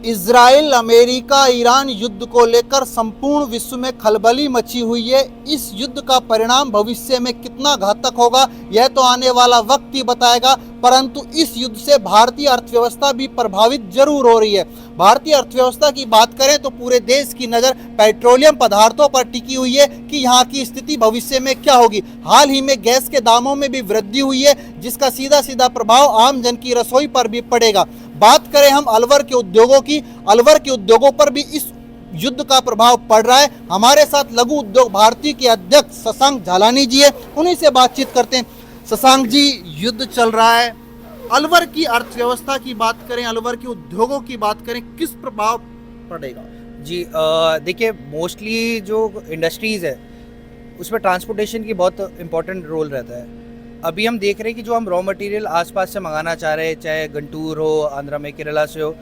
Israel, America, Iran युद्ध को लेकर संपूर्ण विश्व में खलबली मची हुई है। इस युद्ध का परिणाम भविष्य में कितना घातक होगा यह तो आने वाला वक्त ही बताएगा, परंतु इस युद्ध से भारतीय अर्थव्यवस्था भी प्रभावित जरूर हो रही है। भारतीय अर्थव्यवस्था की बात करें तो पूरे देश की नज़र पेट्रोलियम पदार्थों पर टिकी हुई है कि यहाँ की स्थिति भविष्य में क्या होगी। हाल ही में गैस के दामों में भी वृद्धि हुई है, जिसका सीधा सीधा प्रभाव आम जन की रसोई पर भी पड़ेगा। बात करें हम अलवर के उद्योगों की, अलवर के उद्योगों पर भी इस युद्ध का प्रभाव पड़ रहा है। हमारे साथ लघु उद्योग भारती के अध्यक्ष शशांक झालानी जी है, उन्हीं से बातचीत करते हैं। शशांक जी, युद्ध चल रहा है, अलवर की अर्थव्यवस्था की बात करें, अलवर के उद्योगों की बात करें, किस प्रभाव पड़ेगा? जी देखिए, मोस्टली जो इंडस्ट्रीज़ है उसमें ट्रांसपोर्टेशन की बहुत इम्पोर्टेंट रोल रहता है। अभी हम देख रहे हैं कि जो हम रॉ मटेरियल आसपास से मंगाना चाह रहे हैं, चाहे गंटूर हो, आंध्रा में, केरला से हो,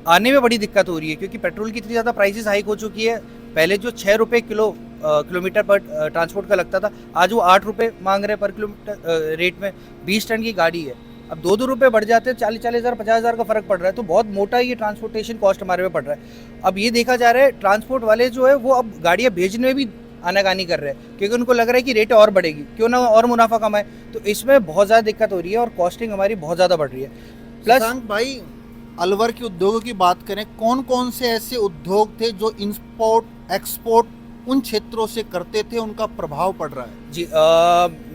आने में बड़ी दिक्कत हो रही है क्योंकि पेट्रोल की इतनी ज़्यादा प्राइसेस हाइक हो चुकी है। पहले जो 6 रुपये किलोमीटर पर ट्रांसपोर्ट का लगता था, आज वो 8 रुपये मांग रहे हैं पर किलोमीटर रेट में। 20 टन की गाड़ी है, अब 2-2 रुपये बढ़ जाते हैं, 40-40 हज़ार 50 हज़ार का फ़र्क पड़ रहा है। तो बहुत मोटा ये ट्रांसपोर्टेशन कॉस्ट हमारे में पड़ रहा है। अब ये देखा जा रहा है ट्रांसपोर्ट वाले जो है वो अब गाड़ियाँ भेजने में भी आनाकानी कर रहे हैं क्योंकि उनको लग रहा है कि रेट और बढ़ेगी, क्यों ना और मुनाफा कमाए। तो इसमें बहुत ज़्यादा दिक्कत हो रही है और कॉस्टिंग हमारी बहुत ज़्यादा बढ़ रही है। प्लस शशांक भाई, अलवर के उद्योगों की बात करें, कौन कौन से ऐसे उद्योग थे जो इंपोर्ट एक्सपोर्ट उन क्षेत्रों से करते थे, उनका प्रभाव पड़ रहा है? जी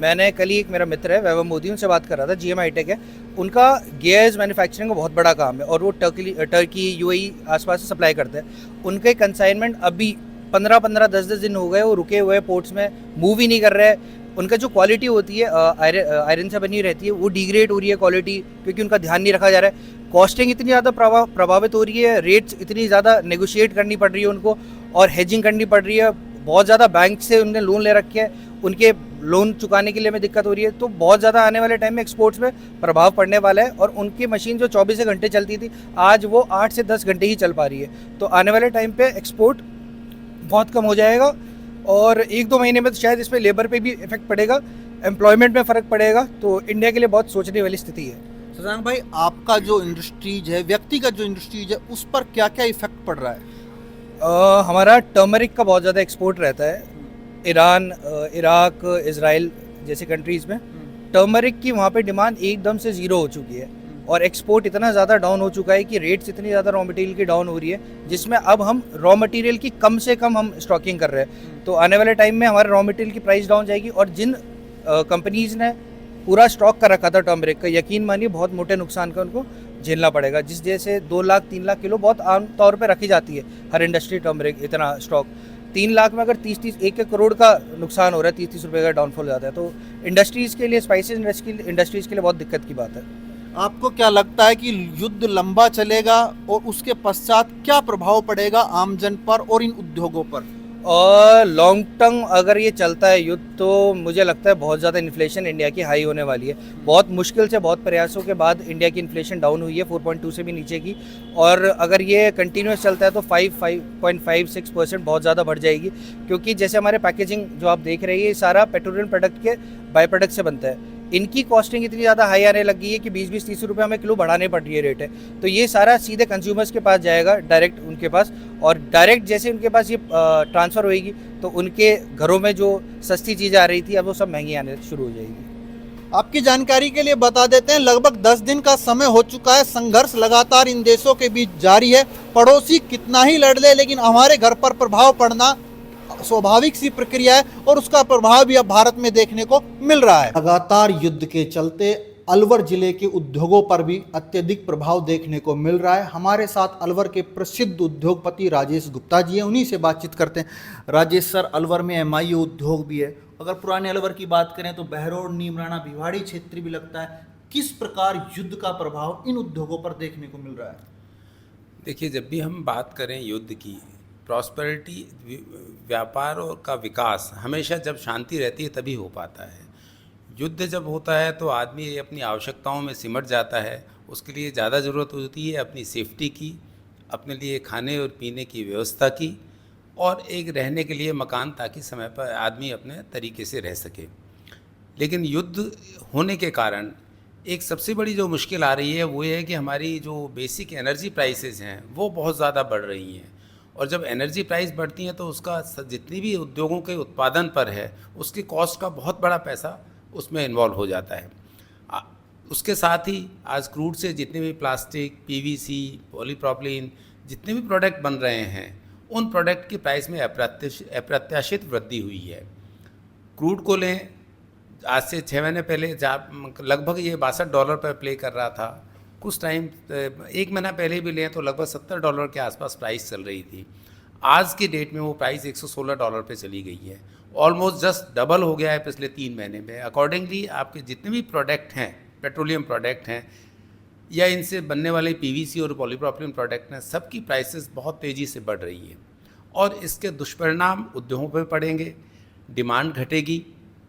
मैंने कल ही एक मेरा मित्र है वैभव मोदी, उनसे बात कर रहा था। GM हाईटेक है, उनका गेयर्स मैन्युफैक्चरिंग का बहुत बड़ा काम है और वो टर्की UAE आसपास से सप्लाई करते हैं। उनके कंसाइनमेंट अभी 15-15 10-10 दिन हो गए, वो रुके हुए पोर्ट्स में, मूव ही नहीं कर रहे हैं। उनका जो क्वालिटी होती है आयरन से बनी रहती है, वो डिग्रेड हो रही है क्वालिटी क्योंकि उनका ध्यान नहीं रखा जा रहा है। कॉस्टिंग इतनी ज़्यादा प्रभावित हो रही है, रेट्स इतनी ज़्यादा नेगोशिएट करनी पड़ रही है उनको और हेजिंग करनी पड़ रही है। बहुत ज़्यादा बैंक से उनने लोन ले रखे हैं, उनके लोन चुकाने के लिए हमें दिक्कत हो रही है। तो बहुत ज़्यादा आने वाले टाइम में एक्सपोर्ट्स में प्रभाव पड़ने वाला है और उनकी मशीन जो 24 घंटे चलती थी, आज वो 8 से 10 घंटे ही चल पा रही है। तो आने वाले टाइम पे एक्सपोर्ट बहुत कम हो जाएगा और 1-2 महीने में तो शायद इस पर लेबर पे भी इफेक्ट पड़ेगा, एम्प्लॉयमेंट में फ़र्क पड़ेगा। तो इंडिया के लिए बहुत सोचने वाली स्थिति है। शशांक भाई, आपका जो इंडस्ट्रीज है, व्यक्तिगत जो इंडस्ट्रीज है, उस पर क्या क्या इफेक्ट पड़ रहा है? हमारा टर्मरिक का बहुत ज़्यादा एक्सपोर्ट रहता है ईरान, इराक, इज़राइल जैसे कंट्रीज़ में। टर्मरिक की वहाँ पे डिमांड एकदम से ज़ीरो हो चुकी है और एक्सपोर्ट इतना ज़्यादा डाउन हो चुका है कि रेट्स इतनी ज़्यादा रॉ मटेरियल की डाउन हो रही है, जिसमें अब हम रॉ मटेरियल की कम से कम हम स्टॉकिंग कर रहे हैं। तो आने वाले टाइम में हमारे रॉ मटेरियल की प्राइस डाउन जाएगी और जिन कंपनीज़ ने पूरा स्टॉक कर रखा था टर्मरिक का, यकीन मानिए बहुत मोटे नुकसान का उनको झेलना पड़ेगा। जिस जैसे 2 लाख 3 लाख किलो बहुत आम तौर पे रखी जाती है हर इंडस्ट्री टर्मरिक, इतना स्टॉक 3 लाख में अगर 30-30 1 करोड़ का नुकसान हो रहा है, 30-30 रुपये का डाउनफॉल हो जाता है। तो इंडस्ट्रीज़ के लिए, स्पाइसेस इंडस्ट्रीज़ के लिए बहुत दिक्कत की बात है। आपको क्या लगता है कि युद्ध लंबा चलेगा और उसके पश्चात क्या प्रभाव पड़ेगा आम जन पर और इन उद्योगों पर? और लॉन्ग टर्म अगर ये चलता है युद्ध, तो मुझे लगता है बहुत ज़्यादा इन्फ्लेशन इंडिया की हाई होने वाली है। बहुत मुश्किल से, बहुत प्रयासों के बाद इंडिया की इन्फ्लेशन डाउन हुई है 4.2 से भी नीचे की, और अगर ये कंटिन्यूस चलता है तो 5.56% बहुत ज़्यादा बढ़ जाएगी। क्योंकि जैसे हमारे पैकेजिंग जो आप देख रहे हैं, ये सारा पेट्रोलियम प्रोडक्ट के बाई प्रोडक्ट से बनता है। इनकी कॉस्टिंग इतनी ज़्यादा हाई आने लगी है कि 20-30 रुपये हमें किलो बढ़ाने पड़ रही है रेट है। तो ये सारा सीधे कंज्यूमर्स के पास जाएगा, डायरेक्ट उनके पास, और डायरेक्ट जैसे उनके पास ये ट्रांसफ़र होएगी तो उनके घरों में जो सस्ती चीज़ें आ रही थी अब वो सब महंगी आने शुरू हो जाएगी। आपकी जानकारी के लिए बता देते हैं, लगभग 10 दिन का समय हो चुका है। संघर्ष लगातार इन देशों के बीच जारी है। पड़ोसी कितना ही लड़ ले, लेकिन हमारे घर पर प्रभाव पड़ना स्वाभाविक सी प्रक्रिया है और उसका प्रभाव भी अब भारत में देखने को मिल रहा है। लगातार युद्ध के चलते अलवर जिले के उद्योगों पर भी अत्यधिक प्रभाव देखने को मिल रहा है। हमारे साथ अलवर के प्रसिद्ध उद्योगपति राजेश गुप्ता जी हैं, उन्हीं से बातचीत करते हैं। राजेश सर, अलवर में MIO उद्योग भी है। अगर पुराने अलवर की बात करें तो बहरोड, नीमराना, भिवाड़ी क्षेत्र भी लगता है। किस प्रकार युद्ध का प्रभाव इन उद्योगों पर देखने को मिल रहा है? देखिए, जब भी हम बात करें युद्ध की, प्रॉस्पेरिटी, व्यापार और का विकास हमेशा जब शांति रहती है तभी हो पाता है। युद्ध जब होता है तो आदमी अपनी आवश्यकताओं में सिमट जाता है। उसके लिए ज़्यादा ज़रूरत होती है अपनी सेफ्टी की, अपने लिए खाने और पीने की व्यवस्था की, और एक रहने के लिए मकान, ताकि समय पर आदमी अपने तरीके से रह सके। लेकिन युद्ध होने के कारण एक सबसे बड़ी जो मुश्किल आ रही है वो ये है कि हमारी जो बेसिक एनर्जी प्राइसेस हैं वो बहुत ज़्यादा बढ़ रही हैं, और जब एनर्जी प्राइस बढ़ती हैं तो उसका जितनी भी उद्योगों के उत्पादन पर है उसकी कॉस्ट का बहुत बड़ा पैसा उसमें इन्वॉल्व हो जाता है। आ- उसके साथ ही आज क्रूड से जितने भी प्लास्टिक, पीवीसी, पॉलीप्रोपिलीन जितने भी प्रोडक्ट बन रहे हैं उन प्रोडक्ट की प्राइस में अप्रत्याशित वृद्धि हुई है। क्रूड को लें, आज से 6 महीने पहले लगभग ये $62 पर प्ले कर रहा था। कुछ टाइम 1 महीना पहले भी लें तो लगभग $70 के आसपास प्राइस चल रही थी। आज की डेट में वो प्राइस $116 पे चली गई है। ऑलमोस्ट जस्ट डबल हो गया है पिछले 3 महीने में। अकॉर्डिंगली आपके जितने भी प्रोडक्ट हैं, पेट्रोलियम प्रोडक्ट हैं या इनसे बनने वाले पीवीसी और पॉलीप्रोपिलीन प्रोडक्ट हैं, सबकी प्राइसेस बहुत तेज़ी से बढ़ रही है और इसके दुष्परिणाम उद्योगों पर पड़ेंगे। डिमांड घटेगी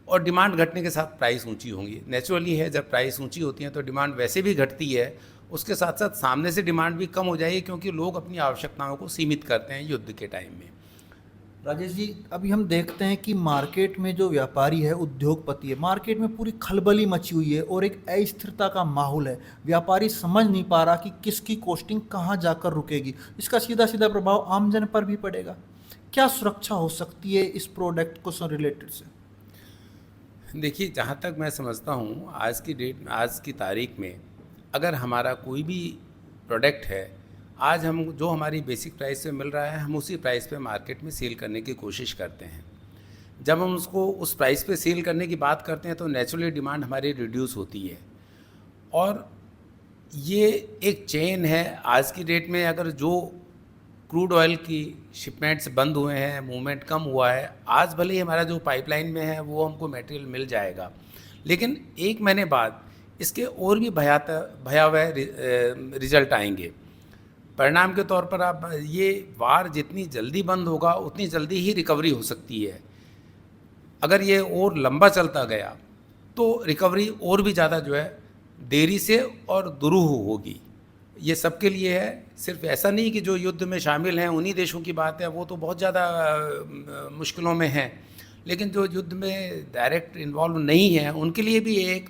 और डिमांड घटने के साथ प्राइस ऊंची होंगी। नेचुरली है, जब प्राइस ऊंची होती है तो डिमांड वैसे भी घटती है, उसके साथ साथ सामने से डिमांड भी कम हो जाएगी क्योंकि लोग अपनी आवश्यकताओं को सीमित करते हैं युद्ध के टाइम में। राजेश जी, अभी हम देखते हैं कि मार्केट में जो व्यापारी है, उद्योगपति है, मार्केट में पूरी खलबली मची हुई है और एक अस्थिरता का माहौल है। व्यापारी समझ नहीं पा रहा कि किसकी कॉस्टिंग कहाँ जाकर रुकेगी। इसका सीधा सीधा प्रभाव आमजन पर भी पड़ेगा। क्या सुरक्षा हो सकती है इस प्रोडक्ट को रिलेटेड से? देखिए, जहाँ तक मैं समझता हूँ आज की डेट में, आज की तारीख में अगर हमारा कोई भी प्रोडक्ट है, आज हम जो हमारी बेसिक प्राइस पे मिल रहा है हम उसी प्राइस पे मार्केट में सेल करने की कोशिश करते हैं। जब हम उसको उस प्राइस पे सेल करने की बात करते हैं तो नेचुरली डिमांड हमारी रिड्यूस होती है और ये एक चेन है। आज की डेट में अगर जो क्रूड ऑयल की शिपमेंट्स बंद हुए हैं, मूवमेंट कम हुआ है, आज भले ही हमारा जो पाइपलाइन में है वो हमको मटेरियल मिल जाएगा, लेकिन 1 महीने बाद इसके और भी भयावह रिजल्ट आएंगे। परिणाम के तौर पर आप ये वार जितनी जल्दी बंद होगा उतनी जल्दी ही रिकवरी हो सकती है। अगर ये और लंबा चलता गया तो रिकवरी और भी ज़्यादा जो है देरी से और दुरूह होगी। ये सबके लिए है, सिर्फ ऐसा नहीं कि जो युद्ध में शामिल हैं उन्हीं देशों की बात है, वो तो बहुत ज़्यादा मुश्किलों में हैं, लेकिन जो युद्ध में डायरेक्ट इन्वॉल्व नहीं है उनके लिए भी एक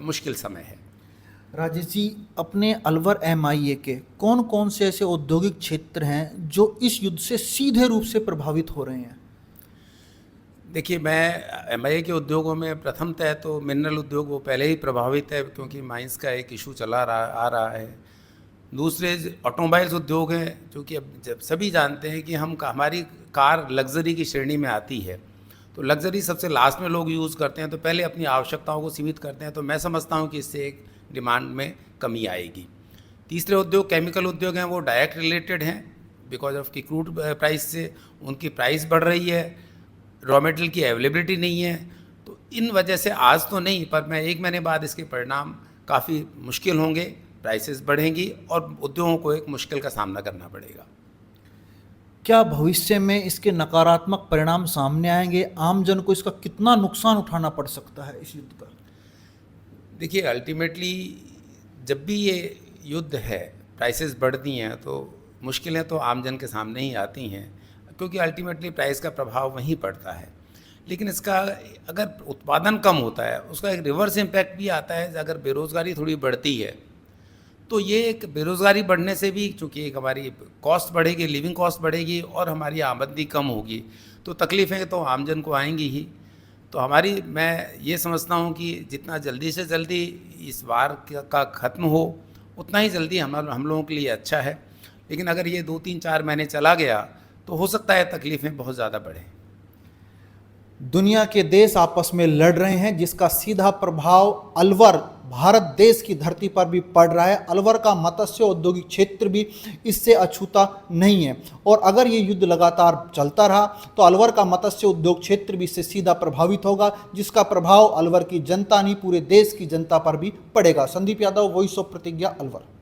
मुश्किल समय है। राजेश जी, अपने अलवर एमआईए के कौन कौन से ऐसे औद्योगिक क्षेत्र हैं जो इस युद्ध से सीधे रूप से प्रभावित हो रहे हैं? देखिए, मैं एमआईए के उद्योगों में प्रथमतः तो मिनरल उद्योग वो पहले ही प्रभावित है क्योंकि माइंस का एक इशू आ रहा है। दूसरे ऑटोमोबाइल्स उद्योग हैं, जो कि अब जब सभी जानते हैं कि हमारी कार लग्जरी की श्रेणी में आती है, तो लग्जरी सबसे लास्ट में लोग यूज़ करते हैं, तो पहले अपनी आवश्यकताओं को सीमित करते हैं। तो मैं समझता हूँ कि इससे एक डिमांड में कमी आएगी। तीसरे उद्योग केमिकल उद्योग हैं, वो डायरेक्ट रिलेटेड हैं बिकॉज ऑफ की क्रूड प्राइस से उनकी प्राइस बढ़ रही है, रॉ मटेरियल की अवेलेबिलिटी नहीं है। तो इन वजह से आज तो नहीं, पर मैं 1 महीने बाद इसके परिणाम काफ़ी मुश्किल होंगे, प्राइसेस बढ़ेंगी और उद्योगों को एक मुश्किल का सामना करना पड़ेगा। क्या भविष्य में इसके नकारात्मक परिणाम सामने आएंगे? आम जन को इसका कितना नुकसान उठाना पड़ सकता है इस युद्ध का? देखिए, अल्टीमेटली जब भी ये युद्ध है, प्राइसेस बढ़ती हैं तो मुश्किलें तो आम जन के सामने ही आती हैं क्योंकि अल्टीमेटली प्राइस का प्रभाव वहीं पड़ता है। लेकिन इसका अगर उत्पादन कम होता है उसका एक रिवर्स इम्पैक्ट भी आता है। अगर बेरोज़गारी थोड़ी बढ़ती है तो ये एक बेरोज़गारी बढ़ने से भी, चूँकि एक हमारी कॉस्ट बढ़ेगी, लिविंग कॉस्ट बढ़ेगी और हमारी आमदनी कम होगी, तो तकलीफ़ें तो आम जन को आएंगी ही। तो मैं ये समझता हूँ कि जितना जल्दी से जल्दी इस वार का ख़त्म हो उतना ही जल्दी हम लोगों के लिए अच्छा है। लेकिन अगर ये 2-3-4 महीने चला गया तो हो सकता है तकलीफ़ें बहुत ज़्यादा बढ़ें। दुनिया के देश आपस में लड़ रहे हैं जिसका सीधा प्रभाव अलवर भारत देश की धरती पर भी पड़ रहा है। अलवर का मत्स्य औद्योगिक क्षेत्र भी इससे अछूता नहीं है और अगर ये युद्ध लगातार चलता रहा तो अलवर का मत्स्य उद्योग क्षेत्र भी इससे सीधा प्रभावित होगा, जिसका प्रभाव अलवर की जनता नहीं पूरे देश की जनता पर भी पड़ेगा। संदीप यादव, वॉइस ऑफ प्रतिज्ञा, अलवर।